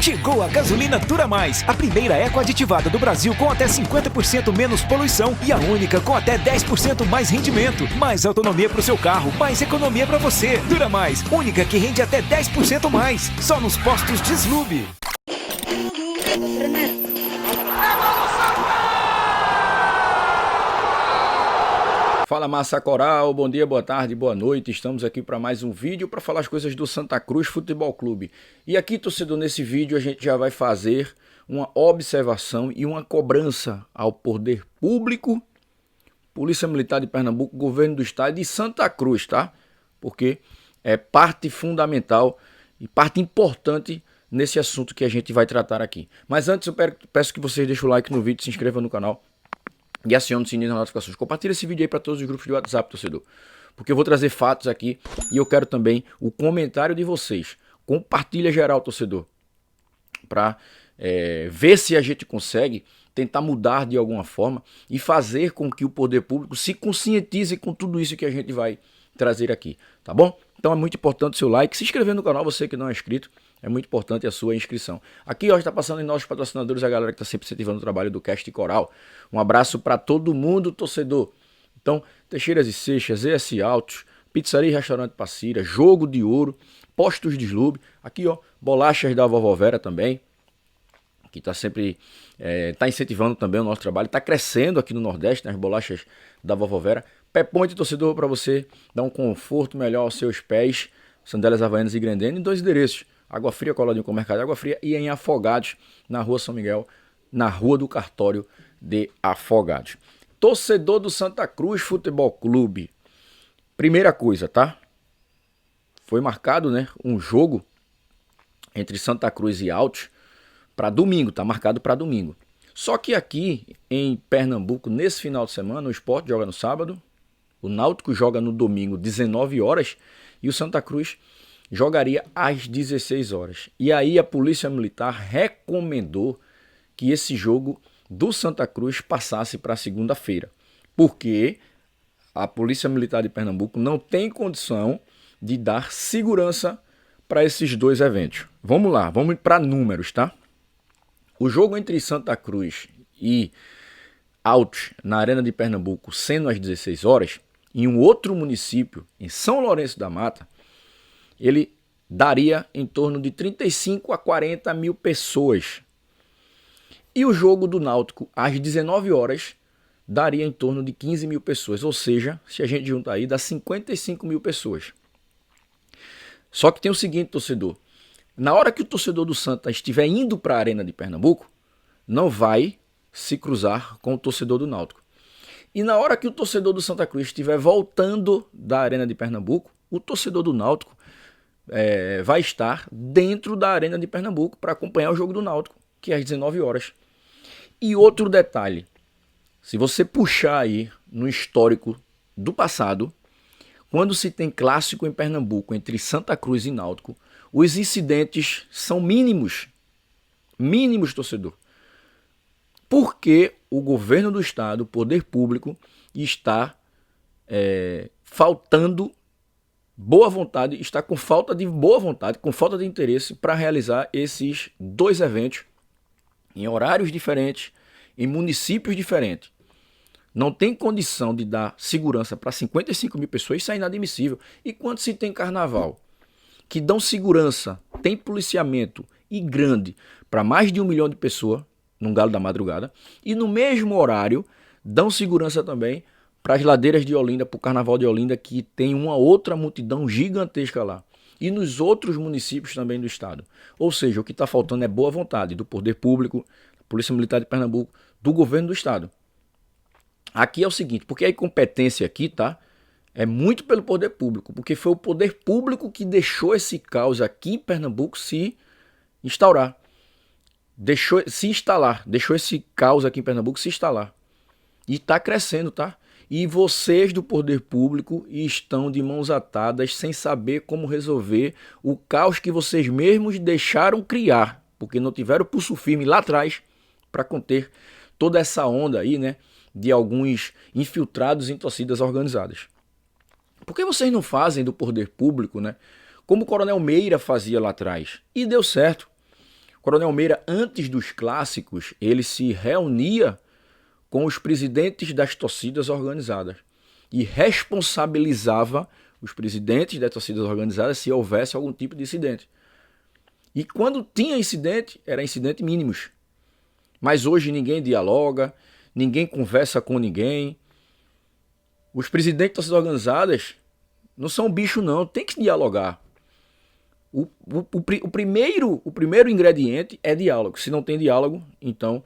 Chegou a gasolina Dura Mais, a primeira eco-aditivada do Brasil com até 50% menos poluição e a única com até 10% mais rendimento. Mais autonomia para o seu carro, mais economia para você. Dura Mais, única que rende até 10% mais. Só nos postos Deslube. Fala massa coral, bom dia, boa tarde, boa noite. Estamos aqui para mais um vídeo para falar as coisas do Santa Cruz Futebol Clube. E aqui, torcedor, nesse vídeo a gente já vai fazer uma observação e uma cobrança ao poder público, Polícia Militar de Pernambuco, Governo do Estado e Santa Cruz, tá? Porque é parte fundamental e parte importante nesse assunto que a gente vai tratar aqui. Mas antes eu peço que vocês deixem o like no vídeo, se inscrevam no canal e acione o sininho das notificações. Compartilha esse vídeo aí para todos os grupos de WhatsApp, torcedor. Porque eu vou trazer fatos aqui e eu quero também o comentário de vocês. Compartilha geral, torcedor. Para ver se a gente consegue tentar mudar de alguma forma e fazer com que o poder público se conscientize com tudo isso que a gente vai trazer aqui. Tá bom? Então é muito importante o seu like. Se inscrever no canal, você que não é inscrito. É muito importante a sua inscrição. Aqui, ó, está passando em nossos patrocinadores, a galera que está sempre incentivando o trabalho do Cast Coral. Um abraço para todo mundo, torcedor. Então, Teixeiras e Seixas, ES Autos, Pizzaria e Restaurante Passira, Jogo de Ouro, Postos de Slube. Aqui, ó, Bolachas da Vovó Vera também, que está sempre tá incentivando também o nosso trabalho. Está crescendo aqui no Nordeste, nas bolachas da Vovó Vera. Pé Ponte, torcedor, para você dar um conforto melhor aos seus pés. Sandálias Havaianas e Grendene em 2 endereços. Água Fria, coladinho com o Mercado de Água Fria, e em Afogados, na Rua São Miguel, na Rua do Cartório de Afogados. Torcedor do Santa Cruz Futebol Clube. Primeira coisa, tá? Foi marcado, né, um jogo entre Santa Cruz e Altos para domingo, tá marcado para domingo. Só que aqui em Pernambuco, nesse final de semana, o Sport joga no sábado, o Náutico joga no domingo, 19 horas, e o Santa Cruz jogaria às 16 horas. E aí a Polícia Militar recomendou que esse jogo do Santa Cruz passasse para segunda-feira. Porque a Polícia Militar de Pernambuco não tem condição de dar segurança para esses dois eventos. Vamos lá, vamos para números, tá? O jogo entre Santa Cruz e Altos na Arena de Pernambuco, sendo às 16 horas, em um outro município, em São Lourenço da Mata, ele daria em torno de 35 a 40 mil pessoas. E o jogo do Náutico, às 19 horas, daria em torno de 15 mil pessoas. Ou seja, se a gente juntar aí, dá 55 mil pessoas. Só que tem o seguinte, torcedor. Na hora que o torcedor do Santa estiver indo para a Arena de Pernambuco, não vai se cruzar com o torcedor do Náutico. E na hora que o torcedor do Santa Cruz estiver voltando da Arena de Pernambuco, o torcedor do Náutico vai estar dentro da Arena de Pernambuco para acompanhar o jogo do Náutico, que é às 19 horas. E outro detalhe, se você puxar aí no histórico do passado, quando se tem clássico em Pernambuco entre Santa Cruz e Náutico, os incidentes são mínimos. Mínimos, torcedor. Porque o governo do estado, o poder público, está faltando boa vontade, está com falta de boa vontade, com falta de interesse para realizar esses dois eventos em horários diferentes, em municípios diferentes. Não tem condição de dar segurança para 55 mil pessoas, isso é inadmissível. E quando se tem carnaval, que dão segurança, tem policiamento e grande para mais de 1 milhão de pessoas, num galo da madrugada, e no mesmo horário dão segurança também para as ladeiras de Olinda, para o Carnaval de Olinda, que tem uma outra multidão gigantesca lá. E nos outros municípios também do estado. Ou seja, o que está faltando é boa vontade do poder público, da Polícia Militar de Pernambuco, do governo do estado. Aqui é o seguinte, porque a incompetência aqui, tá? É muito pelo poder público, porque foi o poder público que deixou esse caos aqui em Pernambuco se instaurar. Deixou esse caos aqui em Pernambuco se instalar. E está crescendo, tá? E vocês do poder público estão de mãos atadas sem saber como resolver o caos que vocês mesmos deixaram criar, porque não tiveram pulso firme lá atrás para conter toda essa onda aí, né, de alguns infiltrados em torcidas organizadas. Por que vocês não fazem do poder público, né, como o Coronel Meira fazia lá atrás? E deu certo. Coronel Meira, antes dos clássicos, ele se reunia com os presidentes das torcidas organizadas e responsabilizava os presidentes das torcidas organizadas se houvesse algum tipo de incidente. E quando tinha incidente, era incidente mínimos. Mas hoje ninguém dialoga, ninguém conversa com ninguém. Os presidentes das torcidas organizadas não são bicho não, tem que dialogar. O primeiro ingrediente é diálogo. Se não tem diálogo, então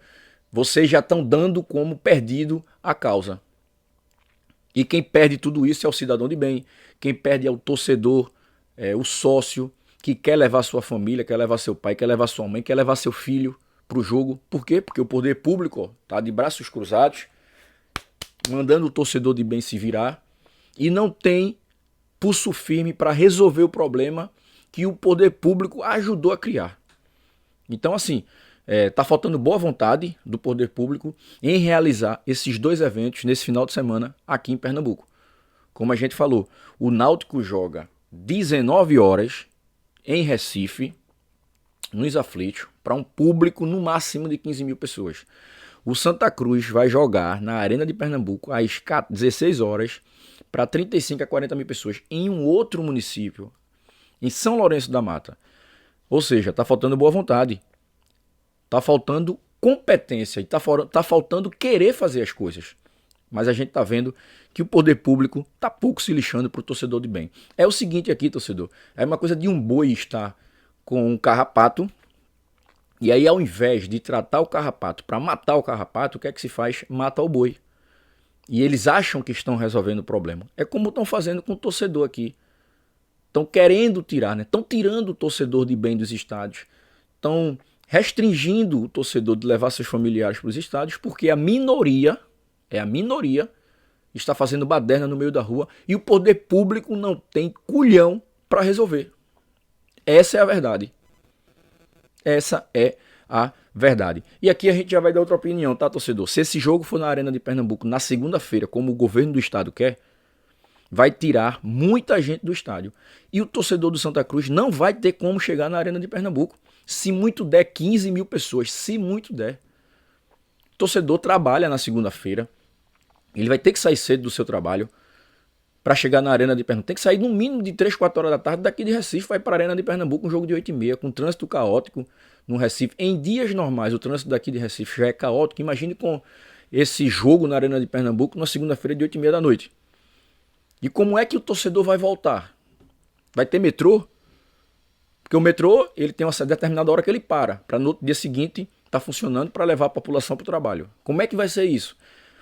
vocês já estão dando como perdido a causa. E quem perde tudo isso é o cidadão de bem. Quem perde é o torcedor, é o sócio, que quer levar sua família, quer levar seu pai, quer levar sua mãe, quer levar seu filho para o jogo. Por quê? Porque o poder público está de braços cruzados, mandando o torcedor de bem se virar e não tem pulso firme para resolver o problema que o poder público ajudou a criar. Então, assim, tá faltando boa vontade do poder público em realizar esses dois eventos nesse final de semana aqui em Pernambuco. Como a gente falou, o Náutico joga 19 horas em Recife, nos Aflitos, para um público no máximo de 15 mil pessoas. O Santa Cruz vai jogar na Arena de Pernambuco às 16 horas para 35 a 40 mil pessoas em um outro município, em São Lourenço da Mata. Ou seja, está faltando boa vontade, está faltando competência e está faltando querer fazer as coisas. Mas a gente está vendo que o poder público está pouco se lixando para o torcedor de bem. É o seguinte aqui, torcedor, é uma coisa de um boi estar com um carrapato, e aí ao invés de tratar o carrapato para matar o carrapato, o que é que se faz? Mata o boi. E eles acham que estão resolvendo o problema. É como estão fazendo com o torcedor aqui. Estão querendo tirar, né? Estão tirando o torcedor de bem dos estádios. Estão restringindo o torcedor de levar seus familiares para os estádios, porque a minoria está fazendo baderna no meio da rua e o poder público não tem culhão para resolver. Essa é a verdade. Essa é a verdade. E aqui a gente já vai dar outra opinião, tá, torcedor? Se esse jogo for na Arena de Pernambuco na segunda-feira, como o governo do estado quer, vai tirar muita gente do estádio. E o torcedor do Santa Cruz não vai ter como chegar na Arena de Pernambuco. Se muito der, 15 mil pessoas. Se muito der. O torcedor trabalha na segunda-feira. Ele vai ter que sair cedo do seu trabalho para chegar na Arena de Pernambuco. Tem que sair no mínimo de 3, 4 horas da tarde daqui de Recife, vai para a Arena de Pernambuco, um jogo de 8h30, com trânsito caótico no Recife. Em dias normais, o trânsito daqui de Recife já é caótico. Imagine com esse jogo na Arena de Pernambuco na segunda-feira de 8h30 da noite. E como é que o torcedor vai voltar? Vai ter metrô? Porque o metrô ele tem uma determinada hora que ele para no outro dia seguinte estar funcionando para levar a população para o trabalho. Como é que vai ser isso?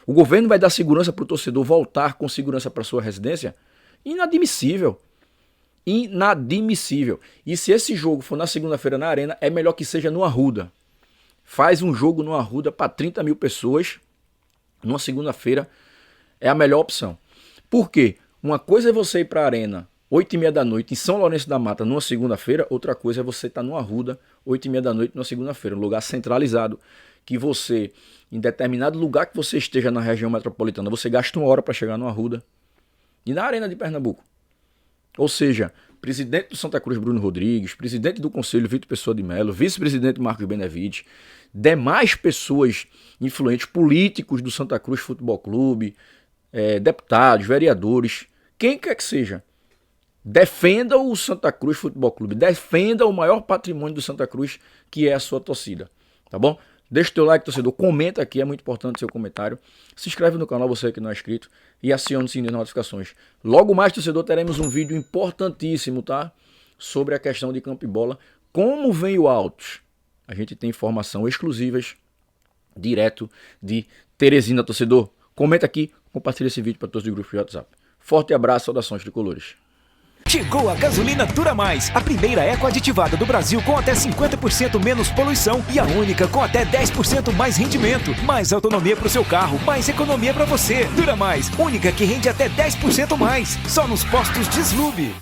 O governo vai dar segurança para o torcedor voltar com segurança para sua residência? Inadmissível. Inadmissível. E se esse jogo for na segunda-feira na Arena, é melhor que seja no Arruda. Faz um jogo no Arruda para 30 mil pessoas numa segunda-feira. É a melhor opção. Por quê? Uma coisa é você ir para a Arena 8h30 da noite em São Lourenço da Mata numa segunda-feira. Outra coisa é você estar no Arruda 8h30 da noite numa segunda-feira. Um lugar centralizado. Que você, em determinado lugar que você esteja na região metropolitana, você gasta 1 hora para chegar no Arruda. E na Arena de Pernambuco. Ou seja, presidente do Santa Cruz, Bruno Rodrigues, presidente do Conselho, Vitor Pessoa de Mello, vice-presidente Marcos Benevides, demais pessoas influentes, políticos do Santa Cruz Futebol Clube, deputados, vereadores, quem quer que seja, defenda o Santa Cruz Futebol Clube, defenda o maior patrimônio do Santa Cruz, que é a sua torcida. Tá bom? Deixa o teu like, torcedor, comenta aqui, é muito importante o seu comentário. Se inscreve no canal, você que não é inscrito, e aciona o sininho de notificações. Logo mais, torcedor, teremos um vídeo importantíssimo, tá? Sobre a questão de campo e bola. Como vem o Altos? A gente tem informação exclusivas, direto de Teresina, torcedor. Comenta aqui, compartilha esse vídeo para todos os grupos de WhatsApp. Forte abraço, saudações tricolores. Chegou a gasolina Dura Mais, a primeira eco aditivada do Brasil com até 50% menos poluição e a única com até 10% mais rendimento. Mais autonomia para o seu carro, mais economia para você. Dura Mais, única que rende até 10% mais. Só nos postos Deslube.